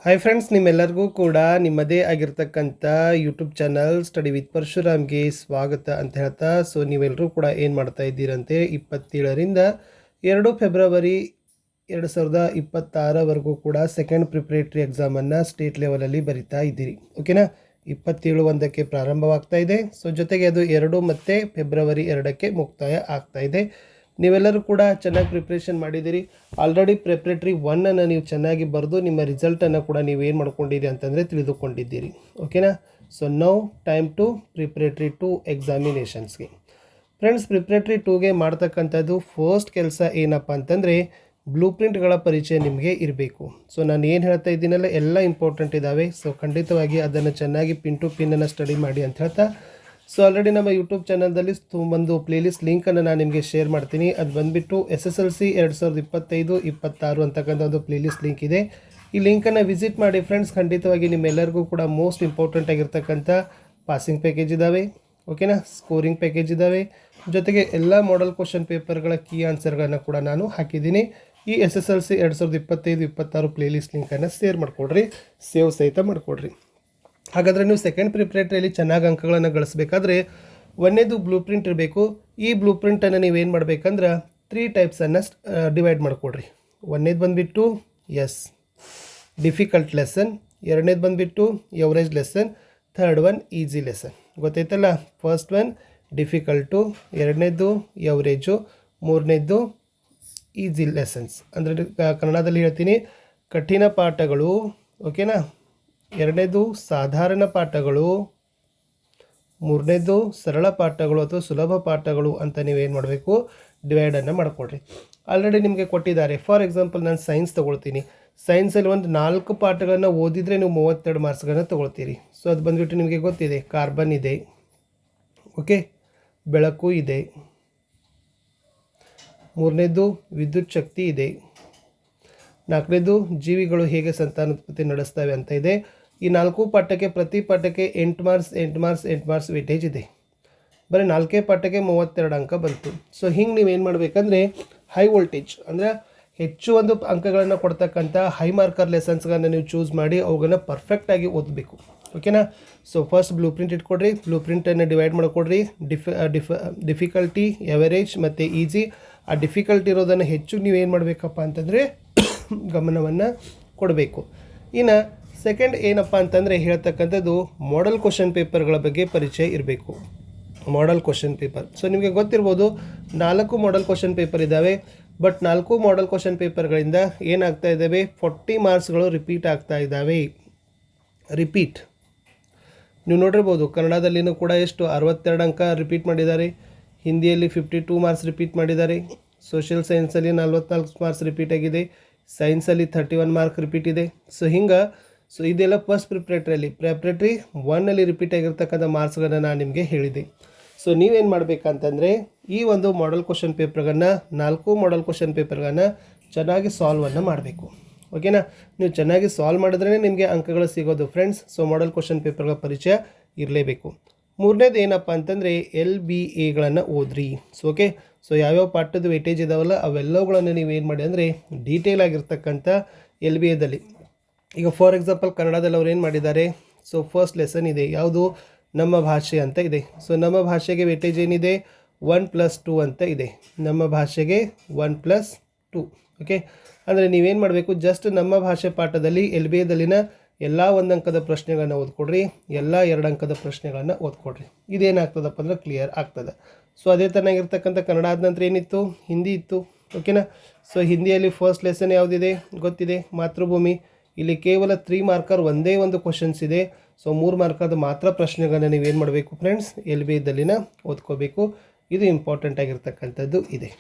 Hi friends, ನಿಮ್ಮೆಲ್ಲರಿಗೂ ಕೂಡ ನಿಮ್ಮದೇ ಆಗಿರ್ತಕ್ಕಂಥ ಯೂಟ್ಯೂಬ್ ಚಾನಲ್ ಸ್ಟಡಿ ವಿತ್ ಪರಶುರಾಮ್ಗೆ ಸ್ವಾಗತ ಅಂತ ಹೇಳ್ತಾ, ನೀವೆಲ್ಲರೂ ಕೂಡ ಏನು ಮಾಡ್ತಾ ಇದ್ದೀರಂತೆ 27ರಿಂದ 2 ಫೆಬ್ರವರಿ 2026ವರೆಗೂ ಕೂಡ ಸೆಕೆಂಡ್ ಪ್ರಿಪ್ರೇಟರಿ ಎಕ್ಸಾಮನ್ನು ಸ್ಟೇಟ್ ಲೆವೆಲಲ್ಲಿ ಬರಿತಾ ಇದ್ದೀರಿ. ಓಕೆನಾ. 27 ಪ್ರಾರಂಭವಾಗ್ತಾ ಇದೆ. ಜೊತೆಗೆ ಅದು 2 ಮತ್ತು ಫೆಬ್ರವರಿ 2ಕ್ಕೆ ಮುಕ್ತಾಯ ಆಗ್ತಾ ಇದೆ. ನೀವೆಲ್ಲರೂ ಕೂಡ ಚೆನ್ನಾಗಿ ಪ್ರಿಪ್ರೇಷನ್ ಮಾಡಿದ್ದೀರಿ. ಆಲ್ರೆಡಿ ಪ್ರಿಪ್ರೇಟರಿ 1ಅನ್ನು ನೀವು ಚೆನ್ನಾಗಿ ಬರೆದು ನಿಮ್ಮ ರಿಸಲ್ಟನ್ನು ಕೂಡ ನೀವು ಏನು ಮಾಡ್ಕೊಂಡಿದ್ದೀರಿ ಅಂತಂದರೆ ತಿಳಿದುಕೊಂಡಿದ್ದೀರಿ. ಓಕೆನಾ. ನೌ ಟೈಮ್ ಟು ಪ್ರಿಪ್ರೇಟರಿ 2 ಎಕ್ಸಾಮಿನೇಷನ್ಸ್ಗೆ. ಫ್ರೆಂಡ್ಸ್, ಪ್ರಿಪ್ರೇಟರಿ 2ಗೆ ಮಾಡ್ತಕ್ಕಂಥದ್ದು ಫಸ್ಟ್ ಕೆಲಸ ಏನಪ್ಪ ಅಂತಂದರೆ ಬ್ಲೂ ಪ್ರಿಂಟ್ಗಳ ಪರಿಚಯ ನಿಮಗೆ ಇರಬೇಕು. ನಾನು ಏನು ಹೇಳ್ತಾ ಇದ್ದೀನಲ್ಲ ಎಲ್ಲ ಇಂಪಾರ್ಟೆಂಟ್ ಇದ್ದಾವೆ. ಖಂಡಿತವಾಗಿ ಅದನ್ನು ಚೆನ್ನಾಗಿ ಪಿನ್ ಟು ಪಿನ್ನನ್ನು ಸ್ಟಡಿ ಮಾಡಿ ಅಂತ ಹೇಳ್ತಾ, ಆಲ್ರೆಡಿ ನಮ್ಮ ಯೂಟ್ಯೂಬ್ ಚಾನಲ್ದಲ್ಲಿ ಒಂದು ಪ್ಲೇಲಿಸ್ಟ್ ಲಿಂಕನ್ನು ನಾನು ನಿಮಗೆ ಶೇರ್ ಮಾಡ್ತೀನಿ. ಅದು ಬಂದುಬಿಟ್ಟು SSLC 2025-26 ಅಂತಕ್ಕಂಥ ಒಂದು ಪ್ಲೇಲಿಸ್ಟ್ ಲಿಂಕ್ ಇದೆ. ಈ ಲಿಂಕನ್ನು ವಿಸಿಟ್ ಮಾಡಿ ಫ್ರೆಂಡ್ಸ್. ಖಂಡಿತವಾಗಿ ನಿಮ್ಮೆಲ್ಲರಿಗೂ ಕೂಡ ಮೋಸ್ಟ್ ಇಂಪಾರ್ಟೆಂಟ್ ಆಗಿರ್ತಕ್ಕಂಥ ಪಾಸಿಂಗ್ ಪ್ಯಾಕೇಜ್ ಇದ್ದಾವೆ. ಓಕೆನಾ. ಸ್ಕೋರಿಂಗ್ ಪ್ಯಾಕೇಜ್ ಇದ್ದಾವೆ. ಜೊತೆಗೆ ಎಲ್ಲ ಮಾಡೆಲ್ ಕ್ವಶನ್ ಪೇಪರ್ಗಳ ಕೀ ಆನ್ಸರ್ಗಳನ್ನು ಕೂಡ ನಾನು ಹಾಕಿದ್ದೀನಿ. ಈ SSLC 2025-26 ಪ್ಲೇಲಿಸ್ಟ್ ಲಿಂಕನ್ನು ಶೇರ್ ಮಾಡಿಕೊಡ್ರಿ, ಸೇವ್ ಸಹಿತ ಮಾಡಿಕೊಡ್ರಿ. ಹಾಗಾದರೆ ನೀವು ಸೆಕೆಂಡ್ ಪ್ರಿಪ್ರೇಟರಿಯಲ್ಲಿ ಚೆನ್ನಾಗಿ ಅಂಕಗಳನ್ನು ಗಳಿಸಬೇಕಾದ್ರೆ ಒಂದೇದು ಬ್ಲೂ ಪ್ರಿಂಟ್ ಇರಬೇಕು. ಈ ಬ್ಲೂ ಪ್ರಿಂಟನ್ನು ನೀವೇನು ಮಾಡಬೇಕಂದ್ರೆ 3 ಟೈಪ್ಸನ್ನು ಡಿವೈಡ್ ಮಾಡಿಕೊಡ್ರಿ. ಒಂದೇದು ಬಂದುಬಿಟ್ಟು ಡಿಫಿಕಲ್ಟ್ ಲೆಸನ್, ಎರಡನೇದು ಬಂದುಬಿಟ್ಟು average lesson, third one easy lesson. ಗೊತ್ತೈತಲ್ಲ. ಫಸ್ಟ್ ಒನ್ ಡಿಫಿಕಲ್ಟು, ಎರಡನೇದು ಎವರೇಜು, ಮೂರನೇದು ಈಸಿ ಲೆಸನ್ಸ್. ಅಂದರೆ ಕನ್ನಡದಲ್ಲಿ ಹೇಳ್ತೀನಿ, ಕಠಿಣ ಪಾಠಗಳು. ಓಕೆನಾ. ಎರಡನೇದು ಸಾಧಾರಣ ಪಾಠಗಳು, ಮೂರನೇದು ಸರಳ ಪಾಠಗಳು ಅಥವಾ ಸುಲಭ ಪಾಠಗಳು ಅಂತ ನೀವೇನು ಮಾಡಬೇಕು, ಡಿವೈಡನ್ನು ಮಾಡಿಕೊಡ್ರಿ. ಆಲ್ರೆಡಿ ನಿಮಗೆ ಕೊಟ್ಟಿದ್ದಾರೆ. ಫಾರ್ ಎಕ್ಸಾಂಪಲ್ ನಾನು ಸೈನ್ಸ್ ತೊಗೊಳ್ತೀನಿ. ಸೈನ್ಸಲ್ಲಿ ಒಂದು 4 ಪಾಠಗಳನ್ನು ಓದಿದರೆ ನೀವು 32 ಮಾರ್ಕ್ಸ್ಗಳನ್ನು ತೊಗೊಳ್ತೀರಿ. ಅದು ಬಂದುಬಿಟ್ಟು ನಿಮಗೆ ಗೊತ್ತಿದೆ. ಕಾರ್ಬನ್ ಇದೆ, ಓಕೆ, ಬೆಳಕು ಇದೆ, ಮೂರನೇದು ವಿದ್ಯುತ್ ಶಕ್ತಿ ಇದೆ, ನಾಲ್ಕನೇದು ಜೀವಿಗಳು ಹೇಗೆ ಸಂತಾನೋತ್ಪತ್ತಿ ನಡೆಸ್ತವೆ ಅಂತ ಇದೆ. ಈ 4 ಪಾಠಕ್ಕೆ ಪ್ರತಿ ಪಾಠಕ್ಕೆ 8 ಮಾರ್ಕ್ಸ್ ವೇಟೇಜ್ ಇದೆ. ಬರೀ 4 ಪಾಠಕ್ಕೆ 32 ಅಂಕ ಬಂತು. ಹಿಂಗೆ ನೀವೇನು ಮಾಡಬೇಕಂದ್ರೆ ಹೈ ವೋಲ್ಟೇಜ್ ಅಂದರೆ ಹೆಚ್ಚು ಒಂದು ಅಂಕಗಳನ್ನು ಕೊಡ್ತಕ್ಕಂಥ ಹೈ ಮಾರ್ಕರ್ ಲೆಸನ್ಸ್ಗಳನ್ನು ನೀವು ಚೂಸ್ ಮಾಡಿ ಅವುಗಳನ್ನ ಪರ್ಫೆಕ್ಟಾಗಿ ಓದಬೇಕು. ಓಕೆನಾ. ಫಸ್ಟ್ ಬ್ಲೂ ಪ್ರಿಂಟ್ ಇಟ್ಕೊಡ್ರಿ. ಬ್ಲೂ ಪ್ರಿಂಟನ್ನು ಡಿವೈಡ್ ಮಾಡಿಕೊಡ್ರಿ. ಡಿಫಿಕಲ್ಟಿ, ಎವರೇಜ್ ಮತ್ತು ಈಸಿ. ಆ ಡಿಫಿಕಲ್ಟಿ ಇರೋದನ್ನು ಹೆಚ್ಚು ನೀವೇನು ಮಾಡಬೇಕಪ್ಪ ಅಂತಂದರೆ ಗಮನವನ್ನು ಕೊಡಬೇಕು. ಇನ್ನು ಸೆಕೆಂಡ್ ಏನಪ್ಪ ಅಂತಂದರೆ ಹೇಳ್ತಕ್ಕಂಥದ್ದು ಮಾಡೆಲ್ ಕ್ವಶನ್ ಪೇಪರ್ಗಳ ಬಗ್ಗೆ ಪರಿಚಯ ಇರಬೇಕು. Model question paper. ನಿಮಗೆ ಗೊತ್ತಿರ್ಬೋದು 4 ಮಾಡೆಲ್ ಕ್ವಶನ್ ಪೇಪರ್ ಇದ್ದಾವೆ. ಬಟ್ 4 ಮಾಡೆಲ್ ಕ್ವಶನ್ ಪೇಪರ್ಗಳಿಂದ ಏನಾಗ್ತಾ ಇದ್ದಾವೆ, 40 ಮಾರ್ಕ್ಸ್ಗಳು ರಿಪೀಟ್ ಆಗ್ತಾ ಇದ್ದಾವೆ. ರಿಪೀಟ್ ನೀವು ನೋಡಿರ್ಬೋದು. ಕನ್ನಡದಲ್ಲಿನೂ ಕೂಡ ಎಷ್ಟು 62 ಅಂಕ ರಿಪೀಟ್ ಮಾಡಿದ್ದಾರೆ. ಹಿಂದಿಯಲ್ಲಿ 52 ಮಾರ್ಕ್ಸ್ ರಿಪೀಟ್ ಮಾಡಿದ್ದಾರೆ. ಸೋಷಿಯಲ್ ಸೈನ್ಸಲ್ಲಿ 44 ಮಾರ್ಕ್ಸ್ ರಿಪೀಟ್ ಆಗಿದೆ. ಸೈನ್ಸಲ್ಲಿ 31 ಮಾರ್ಕ್ ರಿಪೀಟ್ ಇದೆ. ಹಿಂಗೆ ಇದೆಲ್ಲ ಫಸ್ಟ್ ಪ್ರಿಪ್ರೇಟರಿ 1ನಲ್ಲಿ ರಿಪೀಟ್ ಆಗಿರ್ತಕ್ಕಂಥ ಮಾರ್ಕ್ಸ್ಗಳನ್ನು ನಾನು ನಿಮಗೆ ಹೇಳಿದೆ. ನೀವೇನು ಮಾಡಬೇಕಂತಂದರೆ ಈ ಒಂದು ಮಾಡೆಲ್ ಕ್ವಶನ್ ಪೇಪರ್ಗಳನ್ನು 4 ಮಾಡೆಲ್ ಕ್ವಶನ್ ಪೇಪರ್ಗಳನ್ನು ಚೆನ್ನಾಗಿ ಸಾಲ್ವನ್ನು ಮಾಡಬೇಕು. ಓಕೆನಾ. ನೀವು ಚೆನ್ನಾಗಿ ಸಾಲ್ವ್ ಮಾಡಿದ್ರೇ ನಿಮಗೆ ಅಂಕಗಳು ಸಿಗೋದು ಫ್ರೆಂಡ್ಸ್. ಮಾಡೆಲ್ ಕ್ವಶನ್ ಪೇಪರ್ಗಳ ಪರಿಚಯ ಇರಲೇಬೇಕು. ಮೂರನೇದು ಏನಪ್ಪ ಅಂತಂದರೆ LBAಗಳನ್ನು ಓದ್ರಿ. ಓಕೆ. ಯಾವ್ಯಾವ ಪಾಠದ ವೇಟೇಜ್ ಇದಾವಲ್ಲ ಅವೆಲ್ಲವುಗಳನ್ನು ನೀವೇನು ಮಾಡಿ ಅಂದರೆ ಡೀಟೇಲ್ ಆಗಿರ್ತಕ್ಕಂಥ LBAದಲ್ಲಿ. ಈಗ ಫಾರ್ ಎಕ್ಸಾಂಪಲ್ ಕನ್ನಡದಲ್ಲಿ ಅವ್ರು ಏನು ಮಾಡಿದ್ದಾರೆ, ಫಸ್ಟ್ ಲೆಸನ್ ಇದೆ, ಯಾವುದು ನಮ್ಮ ಭಾಷೆ ಅಂತ ಇದೆ. ನಮ್ಮ ಭಾಷೆಗೆ ವೇಟೇಜ್ ಏನಿದೆ 1+2 ಅಂತ ಇದೆ. ನಮ್ಮ ಭಾಷೆಗೆ 1+2. ಓಕೆ. ಅಂದರೆ ನೀವೇನು ಮಾಡಬೇಕು, ಜಸ್ಟ್ ನಮ್ಮ ಭಾಷೆ ಪಾಠದಲ್ಲಿ LBAದಲ್ಲಿನ ಎಲ್ಲ 1 ಅಂಕದ ಪ್ರಶ್ನೆಗಳನ್ನು ಓದ್ಕೊಡ್ರಿ, ಎಲ್ಲ 2 ಅಂಕದ ಪ್ರಶ್ನೆಗಳನ್ನು ಓದ್ಕೊಡ್ರಿ. ಇದೇನಾಗ್ತದಪ್ಪ ಅಂದ್ರೆ ಕ್ಲಿಯರ್ ಆಗ್ತದೆ. ಅದೇ ಥರನಾಗಿರ್ತಕ್ಕಂಥ ಕನ್ನಡ ಆದ ನಂತರ ಏನಿತ್ತು, ಹಿಂದಿ ಇತ್ತು. ಓಕೆನಾ. ಹಿಂದಿಯಲ್ಲಿ ಫಸ್ಟ್ ಲೆಸನ್ ಯಾವುದಿದೆ ಗೊತ್ತಿದೆ, ಮಾತೃಭೂಮಿ. ಇಲ್ಲಿ ಕೇವಲ 3 ಮಾರ್ಕರ್ ಒಂದೇ ಒಂದು ಕ್ವಶನ್ಸ್ ಇದೆ. 3 ಮಾರ್ಕರ್ದು ಮಾತ್ರ ಪ್ರಶ್ನೆಗಳನ್ನು ನೀವೇನು ಮಾಡಬೇಕು ಫ್ರೆಂಡ್ಸ್, LBAದಲ್ಲಿನ ಓದ್ಕೋಬೇಕು. ಇದು ಇಂಪಾರ್ಟೆಂಟ್ ಆಗಿರ್ತಕ್ಕಂಥದ್ದು ಇದೆ.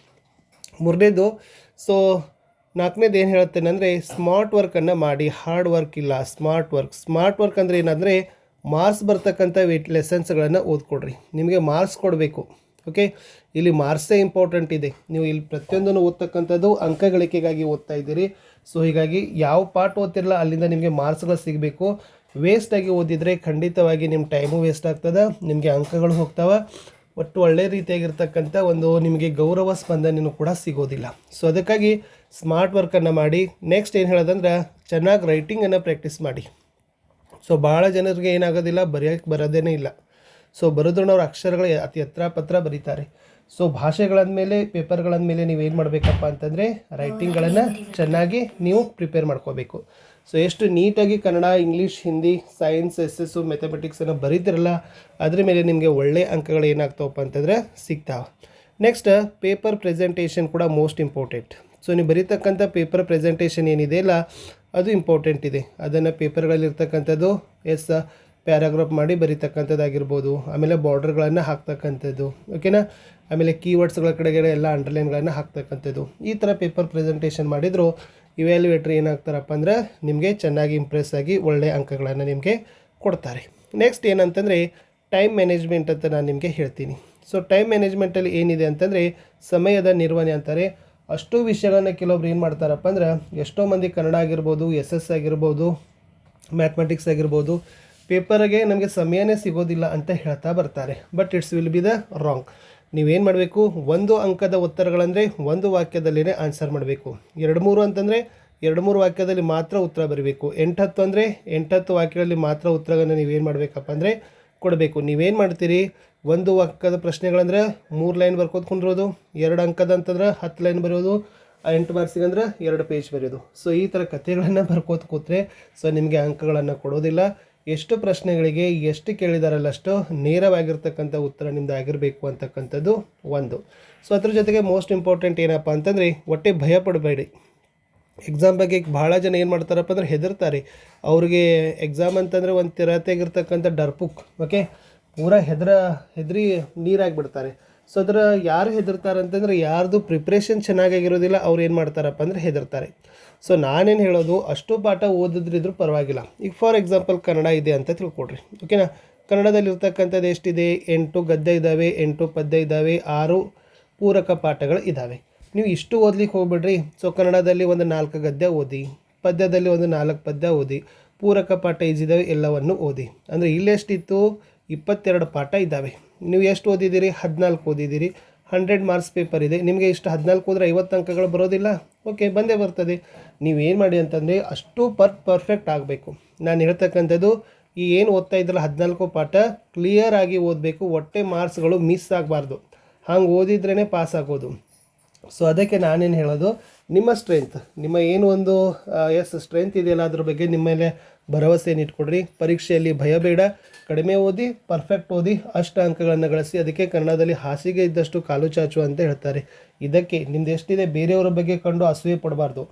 ಮೂರನೇದು ನಾಲ್ಕನೇದು ಏನು ಹೇಳ್ತೇನೆ ಅಂದರೆ ಸ್ಮಾರ್ಟ್ ವರ್ಕನ್ನು ಮಾಡಿ. ಹಾರ್ಡ್ ವರ್ಕ್ ಇಲ್ಲ, ಸ್ಮಾರ್ಟ್ ವರ್ಕ್ ಅಂದರೆ ಏನಂದರೆ ಮಾರ್ಕ್ಸ್ ಬರ್ತಕ್ಕಂಥ ಲೆಸನ್ಸ್ಗಳನ್ನು ಓದ್ಕೊಡ್ರಿ. ನಿಮಗೆ ಮಾರ್ಕ್ಸ್ ಕೊಡಬೇಕು. ಓಕೆ. ಇಲ್ಲಿ ಮಾರ್ಕ್ಸೇ ಇಂಪಾರ್ಟೆಂಟ್ ಇದೆ. ನೀವು ಇಲ್ಲಿ ಪ್ರತಿಯೊಂದನ್ನು ಓದ್ತಕ್ಕಂಥದ್ದು ಅಂಕ ಗಳಿಕೆಗಾಗಿ ಓದ್ತಾ ಇದ್ದೀರಿ. ಹೀಗಾಗಿ ಯಾವ ಪಾಠ ಓದ್ತಿರಲ್ಲ ಅಲ್ಲಿಂದ ನಿಮಗೆ ಮಾರ್ಕ್ಸ್ಗಳು ಸಿಗಬೇಕು. ವೇಸ್ಟಾಗಿ ಓದಿದರೆ ಖಂಡಿತವಾಗಿ ನಿಮ್ಮ ಟೈಮು ವೇಸ್ಟ್ ಆಗ್ತದೆ, ನಿಮಗೆ ಅಂಕಗಳು ಹೋಗ್ತವೆ. ಒಟ್ಟು ಒಳ್ಳೆ ರೀತಿಯಾಗಿರ್ತಕ್ಕಂಥ ಒಂದು ನಿಮಗೆ ಗೌರವ ಸ್ಪಂದನೆಯೂ ಕೂಡ ಸಿಗೋದಿಲ್ಲ. ಅದಕ್ಕಾಗಿ ಸ್ಮಾರ್ಟ್ ವರ್ಕನ್ನು ಮಾಡಿ. ನೆಕ್ಸ್ಟ್ ಏನು ಹೇಳೋದಂದ್ರೆ ಚೆನ್ನಾಗಿ ರೈಟಿಂಗನ್ನು ಪ್ರಾಕ್ಟೀಸ್ ಮಾಡಿ. ಸೊ ಭಾಳ ಜನರಿಗೆ ಏನಾಗೋದಿಲ್ಲ, ಬರೆಯೋಕ್ಕೆ ಬರೋದೇ ಇಲ್ಲ. ಸೊ ಬರೆದ್ರು ಅವ್ರ ಅಕ್ಷರಗಳು ಅತಿ ಹತ್ರ ಪತ್ರ ಬರೀತಾರೆ. ಸೊ ಭಾಷೆಗಳಂದಮೇಲೆ ಪೇಪರ್ಗಳಂದಮೇಲೆ ನೀವೇನು ಮಾಡಬೇಕಪ್ಪ ಅಂತಂದರೆ ರೈಟಿಂಗ್ಗಳನ್ನು ಚೆನ್ನಾಗಿ ನೀವು ಪ್ರಿಪೇರ್ ಮಾಡ್ಕೋಬೇಕು. ಸೊ ಎಷ್ಟು ನೀಟಾಗಿ Kannada, English, Hindi, science, SS, ಮ್ಯಾಥಮೆಟಿಕ್ಸನ್ನು ಬರೀತಿರಲ್ಲ, ಅದ್ರ ಮೇಲೆ ನಿಮಗೆ ಒಳ್ಳೆಯ ಅಂಕಗಳು ಏನಾಗ್ತಾವಪ್ಪ ಅಂತಂದರೆ ಸಿಗ್ತಾವೆ. ನೆಕ್ಸ್ಟ್ ಪೇಪರ್ ಪ್ರೆಸೆಂಟೇಷನ್ ಕೂಡ ಮೋಸ್ಟ್ ಇಂಪಾರ್ಟೆಂಟ್. ಸೊ ನೀವು ಬರೀತಕ್ಕಂಥ ಪೇಪರ್ ಪ್ರೆಸೆಂಟೇಷನ್ ಏನಿದೆಯಲ್ಲ ಅದು ಇಂಪಾರ್ಟೆಂಟ್ ಇದೆ. ಅದನ್ನು ಪೇಪರ್ಗಳಲ್ಲಿರ್ತಕ್ಕಂಥದ್ದು ಪ್ಯಾರಾಗ್ರಾಫ್ ಮಾಡಿ ಬರೀತಕ್ಕಂಥದ್ದಾಗಿರ್ಬೋದು, ಆಮೇಲೆ ಬಾರ್ಡರ್ಗಳನ್ನು ಹಾಕ್ತಕ್ಕಂಥದ್ದು, ಓಕೆನಾ, ಆಮೇಲೆ ಕೀವರ್ಡ್ಸ್ಗಳ ಕಡೆಗೆ ಎಲ್ಲ ಅಂಡರ್ಲೈನ್ಗಳನ್ನು ಹಾಕ್ತಕ್ಕಂಥದ್ದು. ಈ ಥರ ಪೇಪರ್ ಪ್ರೆಸೆಂಟೇಷನ್ ಮಾಡಿದ್ರು ಇವ್ಯಾಲ್ಯುಯೇಟ್ರ್ ಏನಾಗ್ತಾರಪ್ಪ ಅಂದರೆ ನಿಮಗೆ ಚೆನ್ನಾಗಿ ಇಂಪ್ರೆಸ್ ಆಗಿ ಒಳ್ಳೆಯ ಅಂಕಗಳನ್ನು ನಿಮಗೆ ಕೊಡ್ತಾರೆ. ನೆಕ್ಸ್ಟ್ ಏನಂತಂದರೆ ಟೈಮ್ ಮ್ಯಾನೇಜ್ಮೆಂಟ್ ಅಂತ ನಾನು ನಿಮಗೆ ಹೇಳ್ತೀನಿ. ಸೊ ಟೈಮ್ ಮ್ಯಾನೇಜ್ಮೆಂಟಲ್ಲಿ ಏನಿದೆ ಅಂತಂದರೆ ಸಮಯದ ನಿರ್ವಹಣೆ ಅಂತಾರೆ. ಅಷ್ಟು ವಿಷಯಗಳನ್ನ ಕೆಲವೊಬ್ರು ಏನು ಮಾಡ್ತಾರಪ್ಪ ಅಂದ್ರೆ, ಎಷ್ಟೋ ಮಂದಿ ಕನ್ನಡ ಆಗಿರ್ಬೋದು, SS ಆಗಿರ್ಬೋದು, ಮ್ಯಾಥಮೆಟಿಕ್ಸ್ ಆಗಿರ್ಬೋದು, ಪೇಪರ್ಗೆ ನಮಗೆ ಸಮಯನೇ ಸಿಗೋದಿಲ್ಲ ಅಂತ ಹೇಳ್ತಾ ಬರ್ತಾರೆ. But it's will be the wrong. ನೀವೇನು ಮಾಡಬೇಕು, 1 ಅಂಕದ ಉತ್ತರಗಳಂದರೆ 1 ವಾಕ್ಯದಲ್ಲಿನೇ ಆನ್ಸರ್ ಮಾಡಬೇಕು. 2-3 ಅಂತಂದರೆ 2-3 ವಾಕ್ಯದಲ್ಲಿ ಮಾತ್ರ ಉತ್ತರ ಬರೀಬೇಕು. 8-10 ಅಂದರೆ 8-10 ವಾಕ್ಯಗಳಲ್ಲಿ ಮಾತ್ರ ಉತ್ತರಗಳನ್ನು ನೀವೇನು ಮಾಡಬೇಕಪ್ಪ ಅಂದರೆ ಕೊಡಬೇಕು. ನೀವೇನು ಮಾಡ್ತೀರಿ, 1 ವಾಕ್ಯದ ಪ್ರಶ್ನೆಗಳಂದ್ರೆ 3 ಲೈನ್ ಬರ್ಕೋದು ಕುಂದ್ರೋದು, 2 ಅಂಕದ ಅಂತಂದ್ರೆ 10 ಲೈನ್ ಬರೆಯೋದು, 8 ಮಾರ್ಕ್ಸಿಗೆ ಅಂದ್ರೆ 2 ಪೇಜ್ ಬರೆಯೋದು. ಸೊ ಈ ಥರ ಕಥೆಗಳನ್ನು ಬರ್ಕೋತ ಕೂತ್ರೆ ಸೊ ನಿಮಗೆ ಅಂಕಗಳನ್ನು ಕೊಡೋದಿಲ್ಲ. ಎಷ್ಟು ಪ್ರಶ್ನೆಗಳಿಗೆ ಎಷ್ಟು ಕೇಳಿದಾರಲ್ಲ ಅಷ್ಟು ನೇರವಾಗಿರ್ತಕ್ಕಂಥ ಉತ್ತರ ನಿಮ್ದು ಆಗಿರಬೇಕು ಅಂತಕ್ಕಂಥದ್ದು ಒಂದು. ಸೊ ಅದ್ರ ಜೊತೆಗೆ ಮೋಸ್ಟ್ ಇಂಪಾರ್ಟೆಂಟ್ ಏನಪ್ಪ ಅಂತಂದರೆ ಒಟ್ಟೆ ಭಯ ಪಡಬೇಡಿ. ಎಕ್ಸಾಮ್ ಬಗ್ಗೆ ಭಾಳ ಜನ ಏನು ಮಾಡ್ತಾರಪ್ಪ ಅಂದ್ರೆ ಹೆದರ್ತಾರೆ. ಅವ್ರಿಗೆ ಎಕ್ಸಾಮ್ ಅಂತಂದರೆ ಒಂದು ತೆರತೆಗಿರ್ತಕ್ಕಂಥ ಡರ್ಪುಕ್, ಓಕೆ, ಪೂರ ಹೆದರಿ ನೀರಾಗಿಬಿಡ್ತಾರೆ. ಸೊ ಅದರ ಯಾರು ಹೆದರ್ತಾರೆ ಅಂತಂದರೆ ಯಾರ್ದು ಪ್ರಿಪ್ರೇಷನ್ ಚೆನ್ನಾಗಿರೋದಿಲ್ಲ, ಅವ್ರು ಏನು ಮಾಡ್ತಾರಪ್ಪ ಅಂದರೆ ಹೆದರ್ತಾರೆ. ಸೊ ನಾನೇನು ಹೇಳೋದು, ಅಷ್ಟು ಪಾಠ ಓದಿದ್ರಿದ್ರೂ ಪರವಾಗಿಲ್ಲ. ಈಗ ಫಾರ್ ಎಕ್ಸಾಂಪಲ್ ಕನ್ನಡ ಇದೆ ಅಂತ ತಿಳ್ಕೊಡ್ರಿ, ಓಕೆನಾ. ಕನ್ನಡದಲ್ಲಿರ್ತಕ್ಕಂಥದ್ದು ಎಷ್ಟಿದೆ, 8 ಗದ್ಯ ಇದ್ದಾವೆ, 8 ಪದ್ಯ ಇದ್ದಾವೆ, 6 ಪೂರಕ ಪಾಠಗಳು ಇದ್ದಾವೆ. ನೀವು ಇಷ್ಟು ಓದ್ಲಿಕ್ಕೆ ಹೋಗ್ಬಿಡ್ರಿ. ಸೊ ಕನ್ನಡದಲ್ಲಿ ಒಂದು 4 ಗದ್ಯ ಓದಿ, ಪದ್ಯದಲ್ಲಿ ಒಂದು 4 ಪದ್ಯ ಓದಿ, ಪೂರಕ ಪಾಠ ಈಜಿದ್ದಾವೆ ಎಲ್ಲವನ್ನು ಓದಿ. ಅಂದರೆ ಇಲ್ಲೆಷ್ಟಿತ್ತು, 22 ಪಾಠ ಇದ್ದಾವೆ. ನೀವು ಎಷ್ಟು ಓದಿದ್ದೀರಿ, 14 ಓದಿದ್ದೀರಿ. 100 ಮಾರ್ಕ್ಸ್ ಪೇಪರ್ ಇದೆ. ನಿಮಗೆ ಇಷ್ಟು 14 ಹೋದರೆ 50 ಅಂಕಗಳು ಬರೋದಿಲ್ಲ, ಓಕೆ, ಬಂದೇ ಬರ್ತದೆ. ನೀವೇನು ಮಾಡಿ ಅಂತಂದರೆ ಅಷ್ಟು ಪರ್ಫೆಕ್ಟ್ ಆಗಬೇಕು. ನಾನು ಹೇಳ್ತಕ್ಕಂಥದ್ದು ಈ ಏನು ಓದ್ತಾ ಇದ್ರಲ್ಲ 14 ಪಾಠ ಕ್ಲಿಯರ್ ಆಗಿ ಓದಬೇಕು. ಒಟ್ಟೆ ಮಾರ್ಕ್ಸ್ಗಳು ಮಿಸ್ ಆಗಬಾರ್ದು. ಹಂಗೆ ಓದಿದ್ರೇ ಪಾಸ್ ಆಗೋದು. ಸೊ ಅದಕ್ಕೆ ನಾನೇನು ಹೇಳೋದು, ನಿಮ್ಮ ಸ್ಟ್ರೆಂತ್, ನಿಮ್ಮ ಏನು ಒಂದು ಸ್ಟ್ರೆಂತ್ ಇದೆಯಲ್ಲ ಅದ್ರ ಬಗ್ಗೆ ನಿಮ್ಮ ಮೇಲೆ ಭರವಸೆಯನ್ನು ಇಟ್ಕೊಡ್ರಿ. ಪರೀಕ್ಷೆಯಲ್ಲಿ ಭಯ ಬೇಡ, ಕಡಿಮೆ ಓದಿ, ಪರ್ಫೆಕ್ಟ್ ಓದಿ, ಅಷ್ಟು ಅಂಕಗಳನ್ನು ಗಳಿಸಿ. ಅದಕ್ಕೆ ಕನ್ನಡದಲ್ಲಿ ಹಾಸಿಗೆ ಇದ್ದಷ್ಟು ಕಾಲು ಚಾಚು ಅಂತ ಹೇಳ್ತಾರೆ. ಇದಕ್ಕೆ ನಿಮ್ದು ಎಷ್ಟಿದೆ ಬೇರೆಯವರ ಬಗ್ಗೆ ಕಂಡು ಅಸೂಯೆ ಪಡಬಾರ್ದು.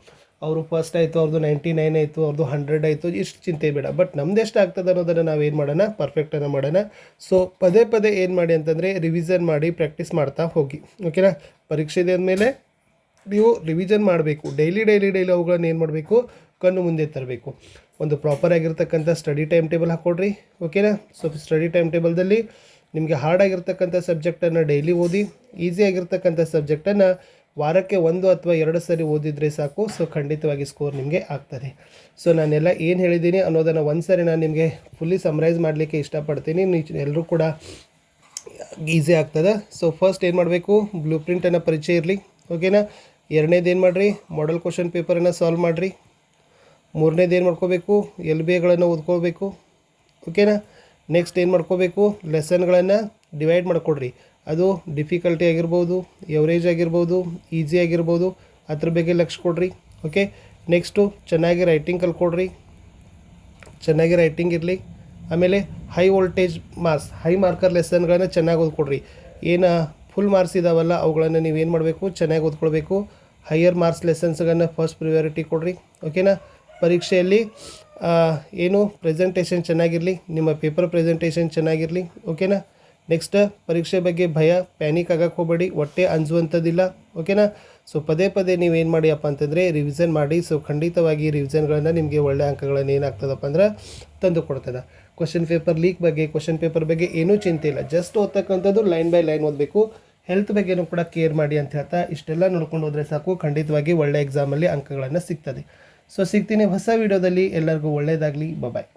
ಅವರು ಫಸ್ಟ್ ಆಯಿತು, ಅವ್ರದ್ದು 99 ಆಯಿತು, ಅವ್ರದ್ದು 100 ಆಯಿತು, ಇಷ್ಟು ಚಿಂತೆ ಬೇಡ. ಬಟ್ ನಮ್ದು ಎಷ್ಟು ಆಗ್ತದೆ ಅನ್ನೋದನ್ನು ನಾವೇನು ಮಾಡೋಣ, ಪರ್ಫೆಕ್ಟನ್ನು ಮಾಡೋಣ. ಸೊ ಪದೇ ಪದೇ ಏನು ಮಾಡಿ ಅಂತಂದರೆ ರಿವಿಷನ್ ಮಾಡಿ ಪ್ರಾಕ್ಟೀಸ್ ಮಾಡ್ತಾ ಹೋಗಿ, ಓಕೆನಾ. ಪರೀಕ್ಷೆ ಇದೆ ಅಂದಮೇಲೆ ನೀವು ರಿವಿಷನ್ ಮಾಡಬೇಕು. ಡೈಲಿ ಅವುಗಳನ್ನು ಏನು ಮಾಡಬೇಕು, ಕಣ್ಣು ಮುಂದೆ ತರಬೇಕು. ಒಂದು ಪ್ರಾಪರ್ ಆಗಿರ್ತಕ್ಕಂಥ ಸ್ಟಡಿ ಟೈಮ್ ಟೇಬಲ್ ಹಾಕ್ಕೊಡ್ರಿ, ಓಕೆನಾ. ಸೊ ಸ್ಟಡಿ ಟೈಮ್ ಟೇಬಲ್ದಲ್ಲಿ ನಿಮಗೆ ಹಾರ್ಡ್ ಆಗಿರ್ತಕ್ಕಂಥ ಸಬ್ಜೆಕ್ಟನ್ನು ಡೈಲಿ ಓದಿ, ಈಸಿ ಆಗಿರ್ತಕ್ಕಂಥ ಸಬ್ಜೆಕ್ಟನ್ನು ವಾರಕ್ಕೆ 1 ಅಥವಾ 2 ಸರಿ ಓದಿದರೆ ಸಾಕು. ಸೊ ಖಂಡಿತವಾಗಿ ಸ್ಕೋರ್ ನಿಮಗೆ ಆಗ್ತದೆ. ಸೊ ನಾನೆಲ್ಲ ಏನು ಹೇಳಿದ್ದೀನಿ ಅನ್ನೋದನ್ನು ಒಂದು ಸರಿ ನಾನು ನಿಮಗೆ ಫುಲ್ಲಿ ಸಮರೈಸ್ ಮಾಡಲಿಕ್ಕೆ ಇಷ್ಟಪಡ್ತೀನಿ. ಎಲ್ಲರೂ ಕೂಡ ಈಸಿ ಆಗ್ತದೆ. ಸೊ ಫಸ್ಟ್ ಏನು ಮಾಡಬೇಕು, ಬ್ಲೂ ಪ್ರಿಂಟನ್ನು ಪರಿಚಯ ಇರಲಿ, ಓಕೆನಾ. ಎರಡನೇದು ಏನು ಮಾಡಿರಿ, ಮಾಡೆಲ್ ಕ್ವಶನ್ ಪೇಪರನ್ನು ಸಾಲ್ವ್ ಮಾಡಿರಿ. ಮೂರನೇದು ಏನು ಮಾಡ್ಕೋಬೇಕು, LBAಗಳನ್ನು ಓದ್ಕೋಬೇಕು, ಓಕೆನಾ. ನೆಕ್ಸ್ಟ್ ಏನು ಮಾಡ್ಕೋಬೇಕು, ಲೆಸನ್ಗಳನ್ನು ಡಿವೈಡ್ ಮಾಡಿಕೊಡ್ರಿ. ಅದು ಡಿಫಿಕಲ್ಟಿ ಆಗಿರ್ಬೋದು, ಎವರೇಜ್ ಆಗಿರ್ಬೋದು, ಈಸಿ ಆಗಿರ್ಬೋದು, ಅದ್ರ ಬಗ್ಗೆ ಲಕ್ಷ್ಯ ಕೊಡ್ರಿ, ಓಕೆ. ನೆಕ್ಸ್ಟು ಚೆನ್ನಾಗಿ ರೈಟಿಂಗ್ ಕಲ್ಕೊಡ್ರಿ, ಚೆನ್ನಾಗಿ ರೈಟಿಂಗ್ ಇರಲಿ. ಆಮೇಲೆ high voltage marks, high marker ಲೆಸನ್ಗಳನ್ನು ಚೆನ್ನಾಗಿ ಓದ್ಕೊಡ್ರಿ. ಏನು ಫುಲ್ ಮಾರ್ಕ್ಸ್ ಇದಾವಲ್ಲ ಅವುಗಳನ್ನು ನೀವೇನು ಮಾಡಬೇಕು, ಚೆನ್ನಾಗಿ ಓದ್ಕೊಳ್ಬೇಕು. ಹೈಯರ್ ಮಾರ್ಕ್ಸ್ ಲೆಸನ್ಸ್ಗಳನ್ನು ಫಸ್ಟ್ ಪ್ರಿಯಾರಿಟಿ ಕೊಡ್ರಿ, ಓಕೆನಾ. ಪರೀಕ್ಷೆಯಲ್ಲಿ ಏನು ಪ್ರೆಸೆಂಟೇಷನ್ ಚೆನ್ನಾಗಿರಲಿ, ನಿಮ್ಮ ಪೇಪರ್ ಪ್ರೆಸೆಂಟೇಷನ್ ಚೆನ್ನಾಗಿರಲಿ, ಓಕೆನಾ. ನೆಕ್ಸ್ಟ್ ಪರೀಕ್ಷೆ ಬಗ್ಗೆ ಭಯ, ಪ್ಯಾನಿಕ್ ಆಗಕ್ಕೆ ಹೋಗಬೇಡಿ, ಹೊಟ್ಟೆ ಅಂಜುವಂಥದ್ದಿಲ್ಲ, ಓಕೆನಾ. ಸೊ ಪದೇ ಪದೇ ನೀವೇನು ಮಾಡಿಯಪ್ಪ ಅಂತಂದರೆ ರಿವಿಷನ್ ಮಾಡಿ. ಸೊ ಖಂಡಿತವಾಗಿ ರಿವಿಷನ್ಗಳನ್ನು ನಿಮಗೆ ಒಳ್ಳೆಯ ಅಂಕಗಳನ್ನು ಏನಾಗ್ತದಪ್ಪ ಅಂದ್ರೆ ತಂದು ಕೊಡ್ತದೆ. ಕ್ವಶನ್ ಪೇಪರ್ ಲೀಕ್ ಬಗ್ಗೆ, ಕ್ವಶನ್ ಪೇಪರ್ ಬಗ್ಗೆ ಏನೂ ಚಿಂತೆ ಇಲ್ಲ, ಜಸ್ಟ್ ಓದ್ತಕ್ಕಂಥದ್ದು ಲೈನ್ ಬೈ ಲೈನ್ ಓದಬೇಕು. ಹೆಲ್ತ್ ಬಗ್ಗೆನೂ ಕೂಡ ಕೇರ್ ಮಾಡಿ ಅಂತ ಹೇಳ್ತಾ ಇಷ್ಟೆಲ್ಲ ನೋಡ್ಕೊಂಡು ಹೋದರೆ ಸಾಕು, ಖಂಡಿತವಾಗಿ ಒಳ್ಳೆ ಎಕ್ಸಾಮಲ್ಲಿ ಅಂಕಗಳನ್ನು ಸಿಗ್ತದೆ. ಸೊ ಸಿಗ್ತೀನಿ ಹೊಸ ವೀಡಿಯೋದಲ್ಲಿ. ಎಲ್ಲರಿಗೂ ಒಳ್ಳೆಯದಾಗಲಿ. ಬಾಯ್.